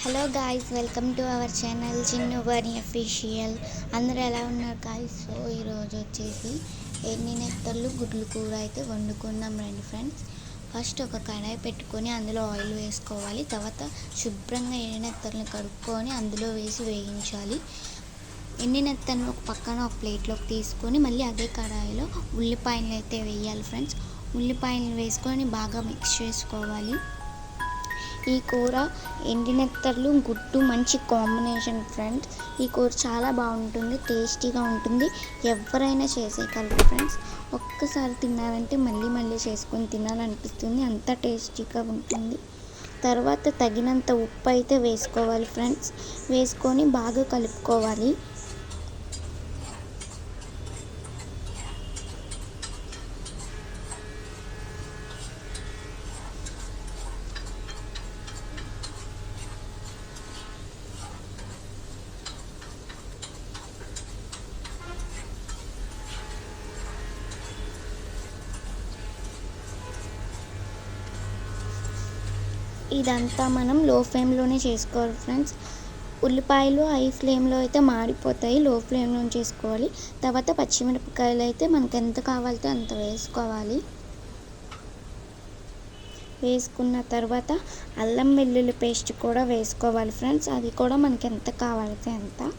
Hello guys, welcome to our channel Chinnu Bunny official. అందరూ ఎలా ఉన్నారు గాయ్స్? సో ఈరోజు వచ్చేసి ఎన్ని నెత్తళ్ళు గుడ్లు కూర అయితే వండుకుందాం రండి ఫ్రెండ్స్. ఫస్ట్ ఒక కడాయి పెట్టుకొని అందులో ఆయిల్ వేసుకోవాలి. తర్వాత శుభ్రంగా ఎండి నెత్తళ్ళని కడుక్కొని అందులో వేసి వేయించాలి. ఎండి నెత్తళ్ళని ఒక పక్కన ఒక ప్లేట్లోకి తీసుకొని మళ్ళీ అదే కడాయిలో ఉల్లిపాయలు అయితే వేయాలి ఫ్రెండ్స్. ఉల్లిపాయలు వేసుకొని బాగా మిక్స్ చేసుకోవాలి. ఈ కూర ఎండి నెత్తళ్ళు గుడ్డు మంచి కాంబినేషన్ ఫ్రెండ్స్. ఈ కూర చాలా బాగుంటుంది, టేస్టీగా ఉంటుంది. ఎవరైనా చేసేయగలరు ఫ్రెండ్స్. ఒక్కసారి తిన్నారంటే మళ్ళీ మళ్ళీ చేసుకొని తినాలనిపిస్తుంది, అంత టేస్టీగా ఉంటుంది. తర్వాత తగినంత ఉప్పు అయితే వేసుకోవాలి ఫ్రెండ్స్. వేసుకొని బాగా కలుపుకోవాలి. ఇదంతా మనం లో ఫ్లేమ్లోనే చేసుకోవాలి ఫ్రెండ్స్. ఉల్లిపాయలు హై ఫ్లేమ్లో అయితే మాడిపోతాయి, లో ఫ్లేమ్లో చేసుకోవాలి. తర్వాత పచ్చిమిరపకాయలు అయితే మనకు ఎంత కావాలితే అంత వేసుకోవాలి. వేసుకున్న తర్వాత అల్లం వెల్లుల్లి పేస్ట్ కూడా వేసుకోవాలి ఫ్రెండ్స్. అది కూడా మనకి ఎంత కావాలితే అంత.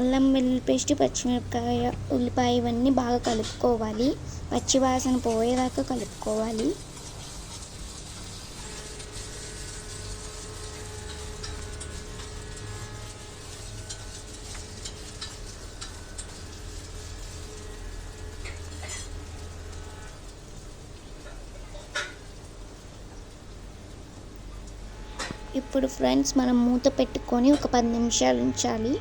అల్లం వెల్లుల్లి పేస్ట్, పచ్చిమిరపకాయ, ఉల్లిపాయ ఇవన్నీ బాగా కలుపుకోవాలి. పచ్చి వాసన పోయేదాకా కలుపుకోవాలి. ఇప్పుడు ఫ్రెండ్స్ మనం మూత పెట్టుకొని ఒక 10 నిమిషాలు ఉంచాలి.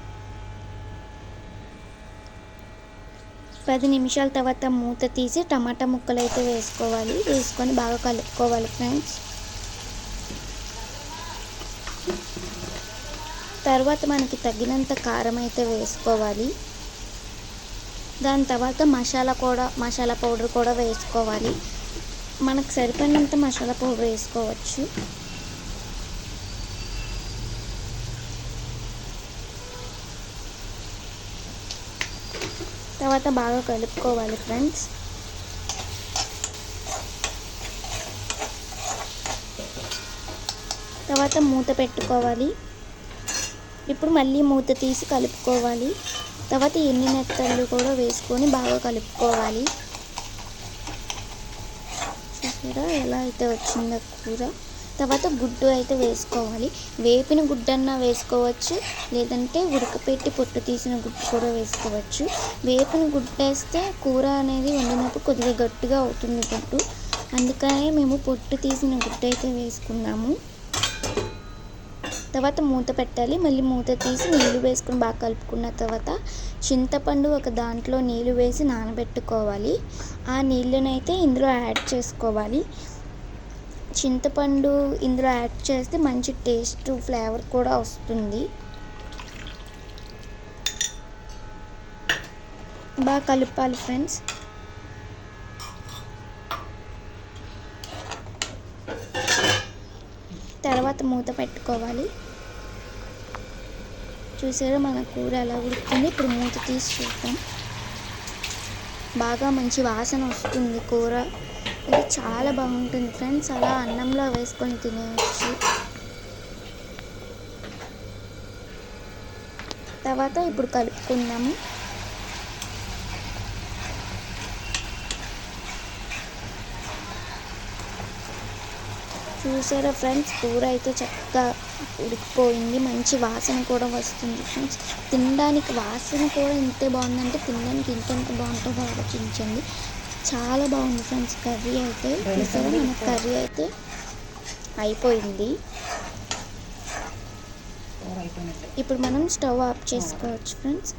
10 నిమిషాల తర్వాత మూత తీసి టమాటా ముక్కలు అయితే వేసుకోవాలి. వేసుకొని బాగా కలుపుకోవాలి ఫ్రెండ్స్. తర్వాత మనకి తగినంత కారం అయితే వేసుకోవాలి. దాని తర్వాత మసాలా పౌడర్ కూడా వేసుకోవాలి. మనకు సరిపడినంత మసాలా పౌడర్ వేసుకోవచ్చు. తర్వాత బాగా కలుపుకోవాలి ఫ్రెండ్స్. తర్వాత మూత పెట్టుకోవాలి. ఇప్పుడు మళ్ళీ మూత తీసి కలుపుకోవాలి. తర్వాత ఎండి నెత్తళ్ళు కూడా వేసుకొని బాగా కలుపుకోవాలి. చూసారా ఎలా అయితే వచ్చిందో కూర. తర్వాత గుడ్డు అయితే వేసుకోవాలి. వేపిన గుడ్డన్నా వేసుకోవచ్చు, లేదంటే ఉడకపెట్టి పొట్టు తీసిన గుడ్డు కూడా వేసుకోవచ్చు. వేపిన గుడ్డు వేస్తే కూర అనేది వండినప్పుడు కొద్దిగా గట్టిగా అవుతుంది గుడ్డు, అందుకనే మేము పొట్టు తీసిన గుడ్డు అయితే వేసుకున్నాము. తర్వాత మూత పెట్టాలి. మళ్ళీ మూత తీసి నీళ్ళు వేసుకొని బాగా కలుపుకున్న తర్వాత చింతపండు ఒక దాంట్లో నీళ్ళు వేసి నానబెట్టుకోవాలి. ఆ నీళ్ళనైతే ఇందులో యాడ్ చేసుకోవాలి. చింతపండు ఇందులో యాడ్ చేస్తే మంచి టేస్ట్, ఫ్లేవర్ కూడా వస్తుంది. బాగా కలపాలి ఫ్రెండ్స్. తర్వాత మూత పెట్టుకోవాలి. చూసారా మన కూర ఎలా ఉడుకుతుంది. ఇప్పుడు మూత తీసి చూద్దాం. బాగా మంచి వాసన వస్తుంది కూర. ఇది చాలా బాగుంటుంది ఫ్రెండ్స్. అలా అన్నంలో వేసుకొని తినేయచ్చు. తర్వాత ఇప్పుడు కలుపుకుందాము. చూసారా ఫ్రెండ్స్, కూర అయితే చక్కగా ఉడికిపోయింది. మంచి వాసన కూడా వస్తుంది ఫ్రెండ్స్. తినడానికి వాసన కూడా ఇంతే బాగుందంటే తినడానికి ఇంకెంత బాగుంటుందో ఆలోచించండి. చాలా బాగుంది ఫ్రెండ్స్ కర్రీ అయితే. చూసారా మన కర్రీ అయితే అయిపోయింది. ఇప్పుడు మనం స్టవ్ ఆఫ్ చేసుకోవచ్చు ఫ్రెండ్స్.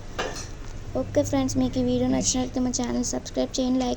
ఓకే ఫ్రెండ్స్, మీకు ఈ వీడియో నచ్చినట్లయితే మా ఛానల్ సబ్స్క్రైబ్ చేయండి, లైక్